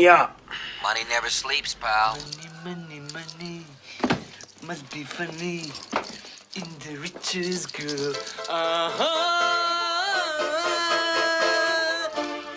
Yeah. Money never sleeps, pal. Money, money, must be funny in the richest girl. Uh-huh.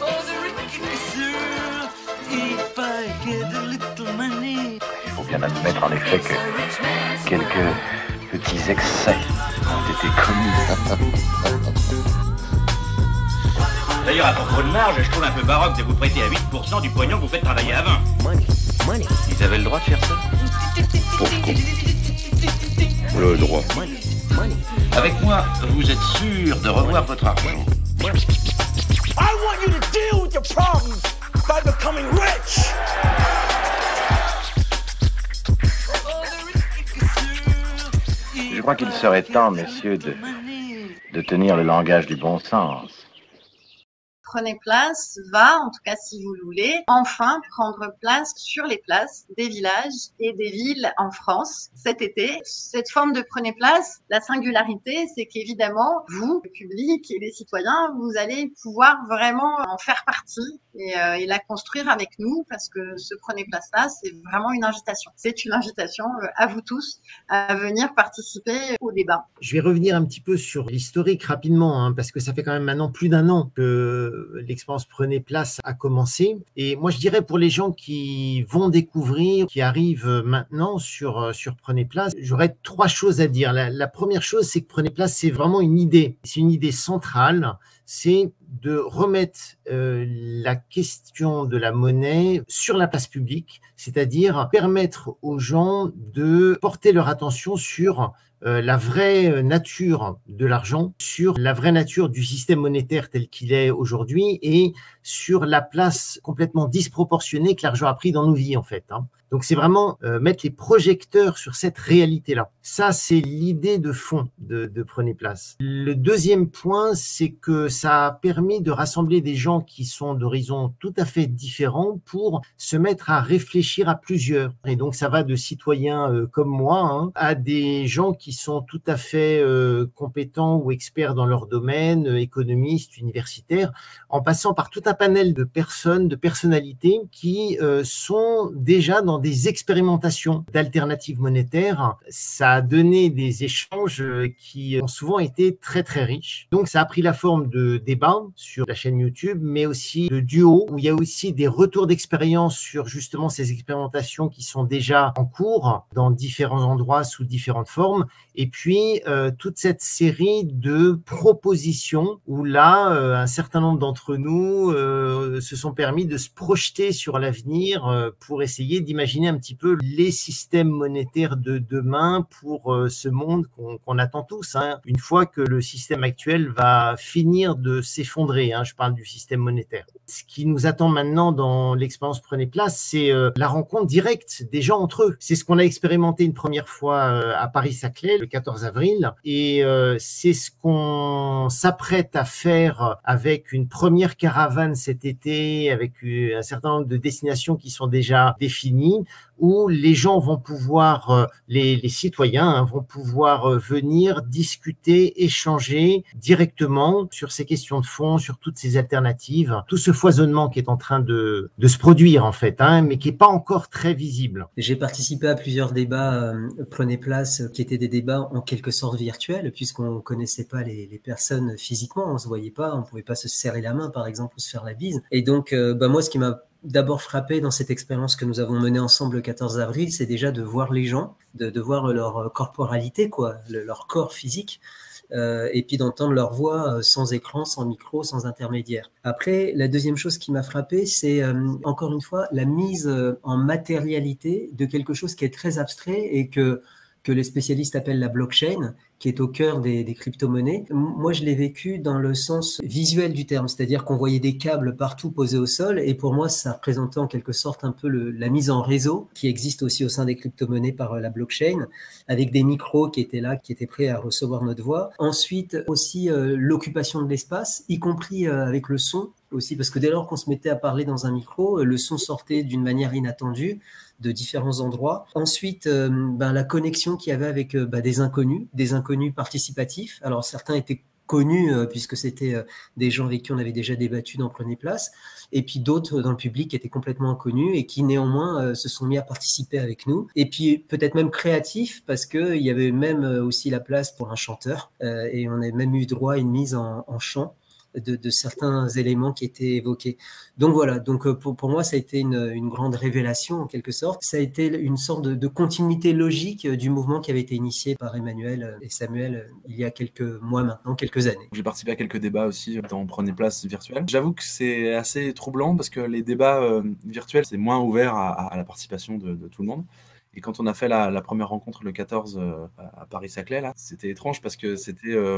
Oh, the richest girl, if I had a little money. Il faut bien admettre en effet que quelques petits excès ont été commis. D'ailleurs, à propos de marge, je trouve un peu baroque de vous prêter à 8% du pognon que vous faites travailler à 20. Money. Ils avaient le droit de faire ça? Le droit. Money. Avec moi, vous êtes sûr de revoir votre argent. I want you to deal with your problems by becoming rich. Je crois qu'il serait temps, messieurs, de tenir le langage du bon sens. Prenez place va, en tout cas si vous le voulez, enfin prendre place sur les places des villages et des villes en France cet été. Cette forme de Prenez place, la singularité, c'est qu'évidemment, vous, le public et les citoyens, vous allez pouvoir vraiment en faire partie et la construire avec nous parce que ce Prenez place-là, c'est vraiment une invitation. C'est une invitation à vous tous à venir participer au débat. Je vais revenir un petit peu sur l'historique rapidement, hein, parce que ça fait quand même maintenant plus d'un an que l'expérience Prenez place a commencé. Et moi, je dirais pour les gens qui vont découvrir, qui arrivent maintenant sur Prenez place, j'aurais trois choses à dire. La première chose, c'est que Prenez place, c'est vraiment une idée. C'est une idée centrale. C'est de remettre la question de la monnaie sur la place publique, c'est-à-dire permettre aux gens de porter leur attention sur la vraie nature de l'argent, sur la vraie nature du système monétaire tel qu'il est aujourd'hui et sur la place complètement disproportionnée que l'argent a pris dans nos vies en fait. Donc c'est vraiment mettre les projecteurs sur cette réalité-là. Ça, c'est l'idée de fond de Prenez place. Le deuxième point, c'est que ça a permis de rassembler des gens qui sont d'horizons tout à fait différents pour se mettre à réfléchir à plusieurs. Et donc ça va de citoyens comme moi à des gens qui sont tout à fait compétents ou experts dans leur domaine, économistes, universitaires, en passant par tout un panel de personnes, de personnalités qui sont déjà dans des expérimentations d'alternatives monétaires. Ça a donné des échanges qui ont souvent été très très riches. Donc ça a pris la forme de débats sur la chaîne YouTube, mais aussi de duos, où il y a aussi des retours d'expérience sur justement ces expérimentations qui sont déjà en cours dans différents endroits sous différentes formes. Et puis, toute cette série de propositions où là, un certain nombre d'entre nous se sont permis de se projeter sur l'avenir pour essayer d'imaginer un petit peu les systèmes monétaires de demain pour ce monde qu'on attend tous. Une fois que le système actuel va finir de s'effondrer, je parle du système monétaire. Ce qui nous attend maintenant dans l'expérience Prenez place, c'est la rencontre directe des gens entre eux. C'est ce qu'on a expérimenté une première fois à Paris-Saclay, le 14 avril, et c'est ce qu'on s'apprête à faire avec une première caravane cet été, avec un certain nombre de destinations qui sont déjà définies, où les gens vont pouvoir, les citoyens vont pouvoir venir discuter, échanger directement sur ces questions de fond, sur toutes ces alternatives, tout ce foisonnement qui est en train de se produire en fait, mais qui n'est pas encore très visible. J'ai participé à plusieurs débats Prenez place, qui étaient des débats en quelque sorte virtuels, puisqu'on ne connaissait pas les personnes physiquement, on ne se voyait pas, on ne pouvait pas se serrer la main par exemple ou se faire la bise. Et donc moi, ce qui m'a d'abord frappé dans cette expérience que nous avons menée ensemble le 14 avril, c'est déjà de voir les gens, de voir leur corporalité, leur corps physique, et puis d'entendre leur voix sans écran, sans micro, sans intermédiaire. Après, la deuxième chose qui m'a frappé, c'est encore une fois la mise en matérialité de quelque chose qui est très abstrait et que les spécialistes appellent la blockchain, qui est au cœur des crypto-monnaies. Moi, je l'ai vécu dans le sens visuel du terme, c'est-à-dire qu'on voyait des câbles partout posés au sol, et pour moi, ça représentait en quelque sorte un peu la mise en réseau qui existe aussi au sein des crypto-monnaies par la blockchain, avec des micros qui étaient là, qui étaient prêts à recevoir notre voix. Ensuite, aussi l'occupation de l'espace, y compris avec le son aussi, parce que dès lors qu'on se mettait à parler dans un micro, le son sortait d'une manière inattendue de différents endroits. Ensuite, la connexion qu'il y avait avec des inconnus participatifs. Alors certains étaient connus, puisque c'était des gens avec qui on avait déjà débattu dans Prenez Place, et puis d'autres dans le public qui étaient complètement inconnus et qui néanmoins se sont mis à participer avec nous. Et puis peut-être même créatifs, parce qu'il y avait même aussi la place pour un chanteur, et on a même eu droit à une mise en chant de certains éléments qui étaient évoqués. Donc voilà, donc pour moi, ça a été une grande révélation en quelque sorte. Ça a été une sorte de continuité logique du mouvement qui avait été initié par Emmanuel et Samuel il y a quelques mois maintenant, quelques années. J'ai participé à quelques débats aussi dans Prenez Place virtuel. J'avoue que c'est assez troublant parce que les débats virtuels, c'est moins ouvert à la participation de tout le monde. Et quand on a fait la première rencontre le 14 à Paris-Saclay, là, c'était étrange parce que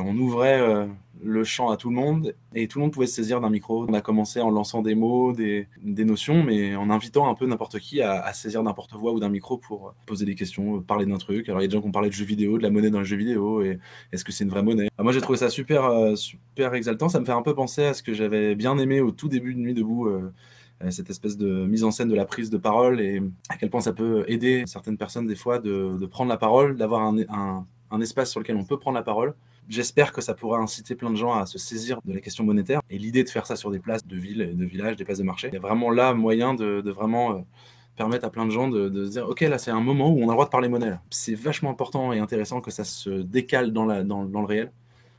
on ouvrait le champ à tout le monde et tout le monde pouvait se saisir d'un micro. On a commencé en lançant des mots, des notions, mais en invitant un peu n'importe qui à saisir n'importe quoi ou d'un micro pour poser des questions, parler d'un truc. Alors il y a des gens qui ont parlé de jeux vidéo, de la monnaie dans les jeux vidéo, et est-ce que c'est une vraie monnaie? Moi j'ai trouvé ça super exaltant. Ça me fait un peu penser à ce que j'avais bien aimé au tout début de Nuit debout. Cette espèce de mise en scène de la prise de parole et à quel point ça peut aider certaines personnes des fois de prendre la parole, d'avoir un espace sur lequel on peut prendre la parole. J'espère que ça pourra inciter plein de gens à se saisir de la question monétaire et l'idée de faire ça sur des places de ville et de village, des places de marché. Il y a vraiment là moyen de vraiment permettre à plein de gens de se dire ok, là c'est un moment où on a le droit de parler monnaie. Là. C'est vachement important et intéressant que ça se décale dans le réel.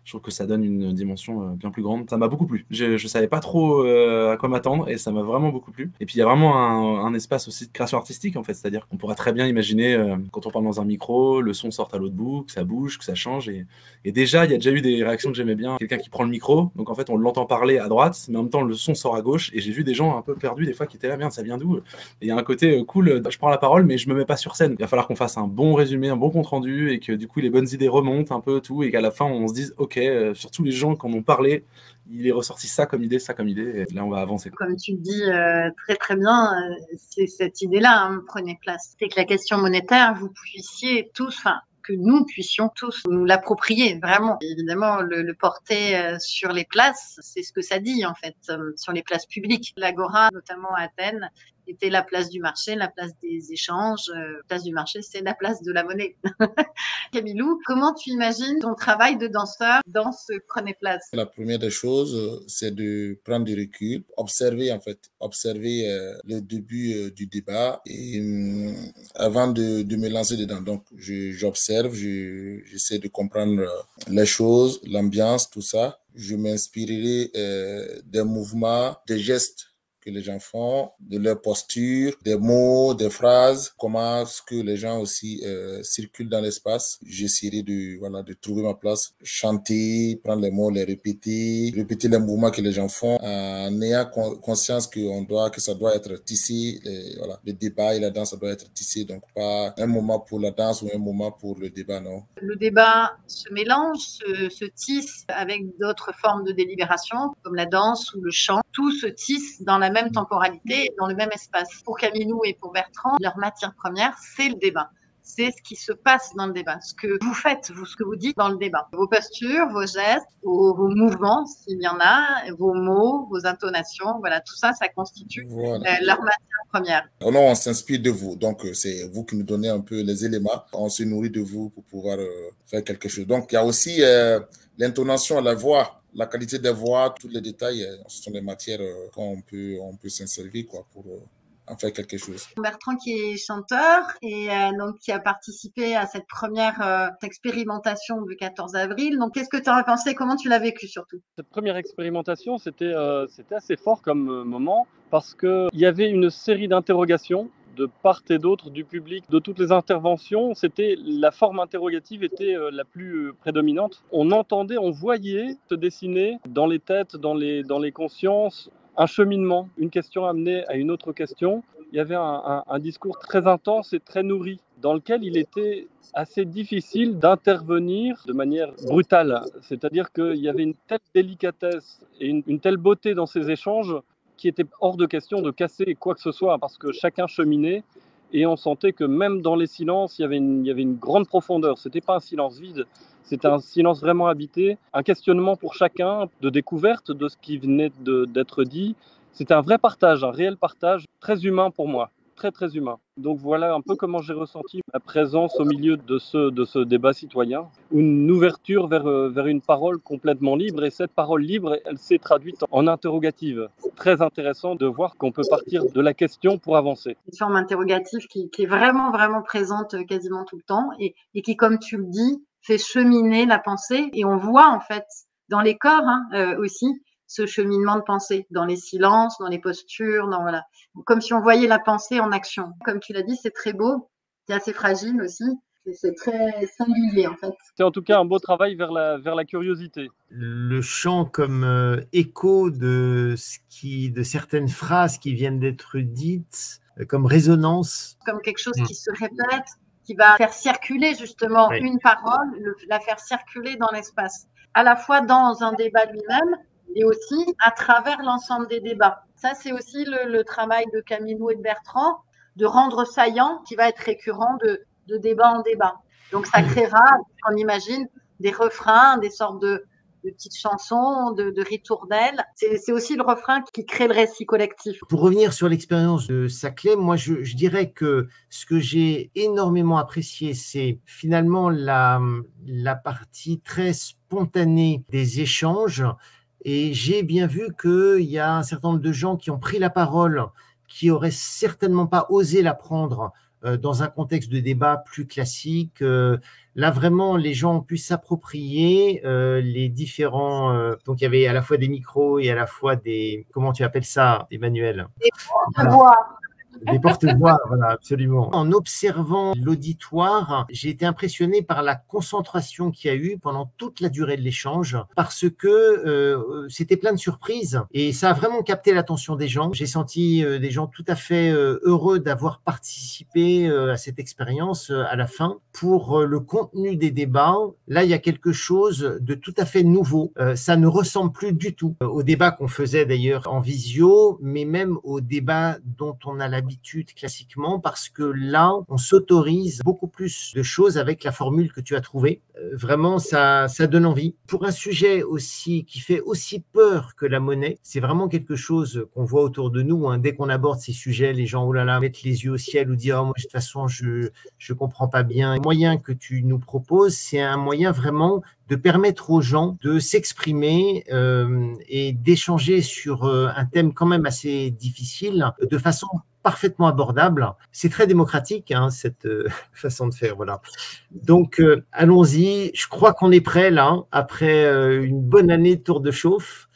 Je trouve que ça donne une dimension bien plus grande. Ça m'a beaucoup plu. Je savais pas trop à quoi m'attendre et ça m'a vraiment beaucoup plu. Et puis il y a vraiment un espace aussi de création artistique en fait. C'est-à-dire qu'on pourra très bien imaginer quand on parle dans un micro, le son sorte à l'autre bout, que ça bouge, que ça change. Et déjà, il y a déjà eu des réactions que j'aimais bien. Quelqu'un qui prend le micro, donc en fait on l'entend parler à droite, mais en même temps le son sort à gauche. Et j'ai vu des gens un peu perdus des fois qui étaient là, merde, ça vient d'où? Et il y a un côté cool, je prends la parole mais je me mets pas sur scène. Il va falloir qu'on fasse un bon résumé, un bon compte rendu et que du coup les bonnes idées remontent un peu tout et qu'à la fin on se dise ok, sur tous les gens qui en ont parlé, il est ressorti ça comme idée, et là on va avancer. Comme tu le dis très très bien, c'est cette idée-là, Prenez Place. C'est que la question monétaire, vous puissiez tous, que nous puissions tous nous l'approprier, vraiment. Évidemment, le porter sur les places, c'est ce que ça dit en fait, sur les places publiques. L'Agora, notamment à Athènes, était la place du marché, la place des échanges. La place du marché, c'est la place de la monnaie. Camilou, comment tu imagines ton travail de danseur dans ce Prenez Place? La première des choses, c'est de prendre du recul, observer le début du débat et avant de me lancer dedans. Donc, j'observe, j'essaie de comprendre les choses, l'ambiance, tout ça. Je m'inspirerai des mouvements, des gestes que les gens font, de leur posture, des mots, des phrases, comment est-ce que les gens aussi circulent dans l'espace. J'essaierai de trouver ma place, chanter, prendre les mots, les répéter les mouvements que les gens font, en ayant conscience que ça doit être tissé, le débat et la danse, ça doit être tissé, donc pas un moment pour la danse ou un moment pour le débat, non. Le débat se mélange, se tisse avec d'autres formes de délibération, comme la danse ou le chant. Tout se tisse dans la même temporalité, dans le même espace. Pour Camilou et pour Bertrand, leur matière première, c'est le débat. C'est ce qui se passe dans le débat, ce que vous faites, ce que vous dites dans le débat. Vos postures, vos gestes, vos mouvements, s'il y en a, vos mots, vos intonations, voilà, tout ça, ça constitue leur matière première. Non, on s'inspire de vous, donc c'est vous qui nous donnez un peu les éléments. On se nourrit de vous pour pouvoir faire quelque chose. Donc, il y a aussi l'intonation, la voix. La qualité des voix, tous les détails, ce sont des matières qu'on peut s'en servir pour en faire quelque chose. Bertrand qui est chanteur et donc qui a participé à cette première expérimentation du 14 avril. Donc qu'est-ce que tu en as pensé? Comment tu l'as vécu surtout? Cette première expérimentation, c'était assez fort comme moment parce qu'il y avait une série d'interrogations de part et d'autre du public, de toutes les interventions, la forme interrogative était la plus prédominante. On entendait, on voyait se dessiner dans les têtes, dans les consciences, un cheminement, une question amenée à une autre question. Il y avait un discours très intense et très nourri, dans lequel il était assez difficile d'intervenir de manière brutale. C'est-à-dire qu'il y avait une telle délicatesse et une telle beauté dans ces échanges qui était hors de question de casser quoi que ce soit, parce que chacun cheminait et on sentait que même dans les silences, il y avait une grande profondeur. Ce n'était pas un silence vide, c'était un silence vraiment habité, un questionnement pour chacun, de découverte de ce qui venait d'être dit. C'était un vrai partage, un réel partage, très humain pour moi. très très humain. Donc voilà un peu comment j'ai ressenti ma présence au milieu de ce débat citoyen, une ouverture vers une parole complètement libre, et cette parole libre, elle s'est traduite en interrogative. C'est très intéressant de voir qu'on peut partir de la question pour avancer. Une forme interrogative qui est vraiment, vraiment présente quasiment tout le temps et qui, comme tu le dis, fait cheminer la pensée. Et on voit en fait dans les corps aussi ce cheminement de pensée, dans les silences, dans les postures, voilà. Comme si on voyait la pensée en action. Comme tu l'as dit, c'est très beau, c'est assez fragile aussi. C'est très singulier en fait. C'est en tout cas un beau travail vers la curiosité. Le chant comme écho de certaines phrases qui viennent d'être dites, comme résonance. Comme quelque chose qui se répète, qui va faire circuler justement une parole, la faire circuler dans l'espace. À la fois dans un débat lui-même et aussi à travers l'ensemble des débats. Ça, c'est aussi le travail de Camilo et de Bertrand, de rendre saillant, qui va être récurrent de débat en débat. Donc, ça créera, on imagine, des refrains, des sortes de petites chansons, de ritournelles. C'est aussi le refrain qui crée le récit collectif. Pour revenir sur l'expérience de Saclay, moi, je dirais que ce que j'ai énormément apprécié, c'est finalement la partie très spontanée des échanges. Et j'ai bien vu qu'il y a un certain nombre de gens qui ont pris la parole, qui auraient certainement pas osé la prendre dans un contexte de débat plus classique. Là, vraiment, les gens ont pu s'approprier les différents... donc, il y avait à la fois des micros et à la fois des... Comment tu appelles ça, Emmanuel? Des porte-voix. Des porte-voix, voilà, absolument. En observant l'auditoire, j'ai été impressionné par la concentration qu'il y a eu pendant toute la durée de l'échange, parce que c'était plein de surprises et ça a vraiment capté l'attention des gens. J'ai senti des gens tout à fait heureux d'avoir participé à cette expérience à la fin. Pour le contenu des débats, là, il y a quelque chose de tout à fait nouveau. Ça ne ressemble plus du tout au débat qu'on faisait d'ailleurs en visio, mais même au débat dont on a l'habitude classiquement, parce que là, on s'autorise beaucoup plus de choses avec la formule que tu as trouvée. Vraiment, ça donne envie. Pour un sujet aussi qui fait aussi peur que la monnaie, c'est vraiment quelque chose qu'on voit autour de nous. Dès qu'on aborde ces sujets, les gens, oh là là, mettent les yeux au ciel ou disent, oh, moi, de toute façon, je comprends pas bien. Le moyen que tu nous proposes, c'est un moyen vraiment de permettre aux gens de s'exprimer et d'échanger sur un thème quand même assez difficile de façon parfaitement abordable. C'est très démocratique, cette façon de faire. Voilà. Donc, allons-y. Je crois qu'on est prêt là, après une bonne année de tour de chauffe.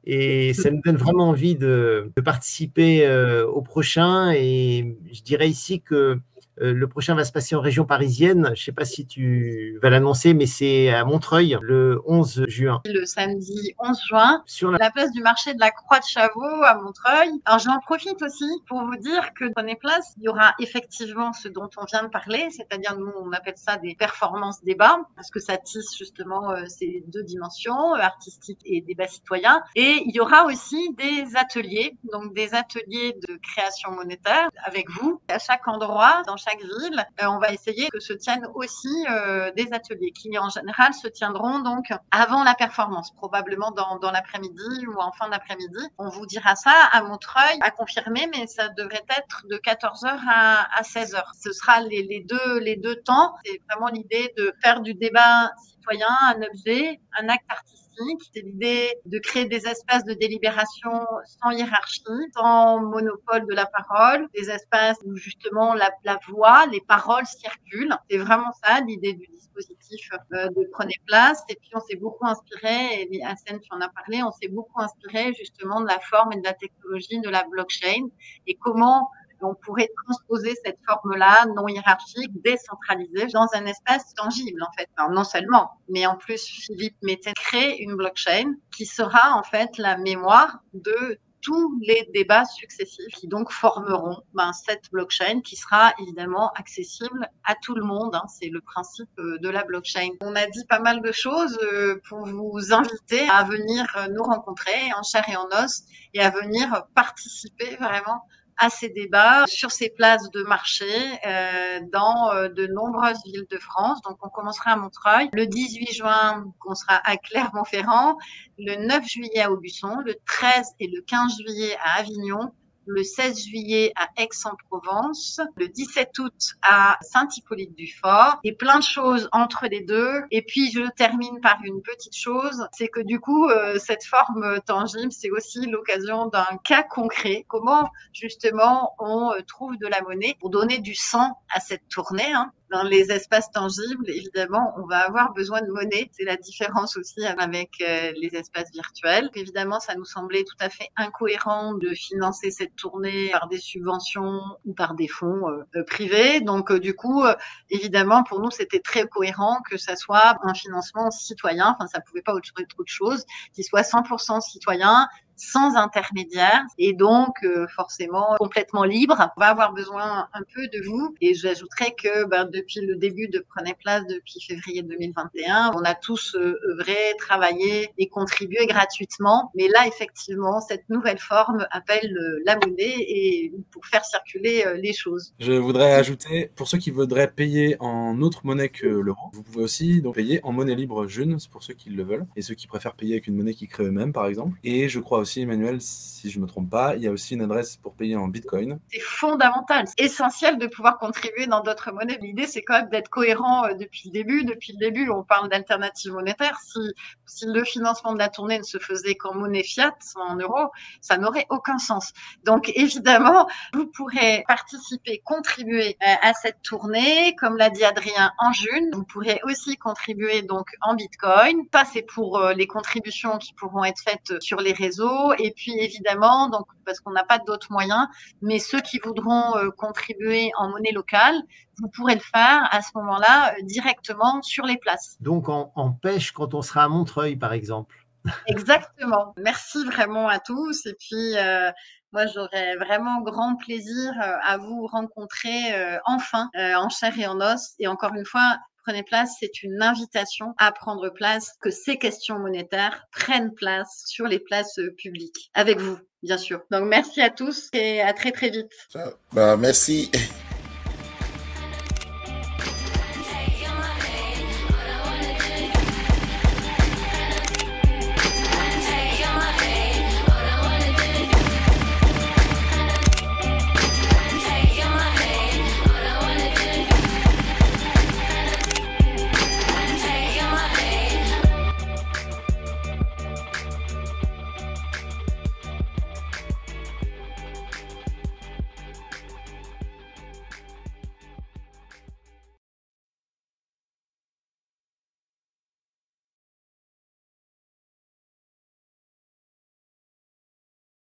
Et ça nous donne vraiment envie de participer au prochain. Et je dirais ici que le prochain va se passer en région parisienne. Je ne sais pas si tu vas l'annoncer, mais c'est à Montreuil, le 11 juin. Le samedi 11 juin, sur la place du marché de la Croix de Chavaux à Montreuil. Alors, j'en profite aussi pour vous dire que Prenez Place, il y aura effectivement ce dont on vient de parler, c'est-à-dire nous, on appelle ça des performances débats, parce que ça tisse justement ces deux dimensions, artistique et débat citoyen. Et il y aura aussi des ateliers, donc des ateliers de création monétaire avec vous, à chaque endroit, dans chaque ville. On va essayer que se tiennent aussi des ateliers qui, en général, se tiendront donc avant la performance, probablement dans l'après-midi ou en fin d'après-midi. On vous dira ça à Montreuil, à confirmer, mais ça devrait être de 14h à 16h. Ce sera les deux temps. C'est vraiment l'idée de faire du débat citoyen un objet, un acte artistique. C'est l'idée de créer des espaces de délibération sans hiérarchie, sans monopole de la parole, des espaces où justement la voix, les paroles circulent. C'est vraiment ça l'idée du dispositif de Prenez Place. Et puis on s'est beaucoup inspiré, et Hassen, tu en as parlé, on s'est beaucoup inspiré justement de la forme et de la technologie de la blockchain et comment on pourrait transposer cette forme-là, non hiérarchique, décentralisée, dans un espace tangible, en fait. Alors, non seulement, mais en plus, Philippe Métain crée une blockchain qui sera, en fait, la mémoire de tous les débats successifs qui donc formeront cette blockchain qui sera évidemment accessible à tout le monde. C'est le principe de la blockchain. On a dit pas mal de choses pour vous inviter à venir nous rencontrer en chair et en os et à venir participer vraiment à ces débats sur ces places de marché dans de nombreuses villes de France. Donc, on commencera à Montreuil. Le 18 juin, on sera à Clermont-Ferrand. Le 9 juillet à Aubusson. Le 13 et le 15 juillet à Avignon. le 16 juillet à Aix-en-Provence, le 17 août à Saint-Hippolyte-du-Fort, et plein de choses entre les deux. Et puis, je termine par une petite chose, c'est que du coup, cette forme tangible, c'est aussi l'occasion d'un cas concret. Comment, justement, on trouve de la monnaie pour donner du sang à cette tournée, hein. Dans les espaces tangibles, évidemment, on va avoir besoin de monnaie. C'est la différence aussi avec les espaces virtuels. Évidemment, ça nous semblait tout à fait incohérent de financer cette tournée par des subventions ou par des fonds privés. Donc, du coup, évidemment, pour nous, c'était très cohérent que ça soit un financement citoyen. Enfin, ça pouvait pas être autre chose, qui soit 100% citoyen, sans intermédiaire et donc forcément complètement libre. On va avoir besoin un peu de vous et j'ajouterais que depuis le début de Prenez Place, depuis février 2021, on a tous œuvré, travaillé et contribué gratuitement. Mais là, effectivement, cette nouvelle forme appelle la monnaie et pour faire circuler les choses. Je voudrais ajouter, pour ceux qui voudraient payer en autre monnaie que l'euro, vous pouvez aussi donc payer en monnaie libre June, pour ceux qui le veulent, et ceux qui préfèrent payer avec une monnaie qu'ils créent eux-mêmes, par exemple. Et je crois aussi, Emmanuel, si je ne me trompe pas, il y a aussi une adresse pour payer en Bitcoin. C'est fondamental, c'est essentiel de pouvoir contribuer dans d'autres monnaies. L'idée, c'est quand même d'être cohérent depuis le début. Depuis le début, on parle d'alternatives monétaires. Si le financement de la tournée ne se faisait qu'en monnaie fiat, en euros, ça n'aurait aucun sens. Donc, évidemment, vous pourrez participer, contribuer à cette tournée, comme l'a dit Adrien, en June. Vous pourrez aussi contribuer donc en Bitcoin. Ça, c'est pour les contributions qui pourront être faites sur les réseaux. Et puis, évidemment, donc, parce qu'on n'a pas d'autres moyens, mais ceux qui voudront contribuer en monnaie locale, vous pourrez le faire à ce moment-là directement sur les places. Donc en pêche quand on sera à Montreuil, par exemple. Exactement. Merci vraiment à tous. Et puis, moi, j'aurais vraiment grand plaisir à vous rencontrer enfin en chair et en os. Et encore une fois, Prenez Place, c'est une invitation à prendre place, que ces questions monétaires prennent place sur les places publiques avec vous, bien sûr. Donc, merci à tous et à très, très vite. Merci.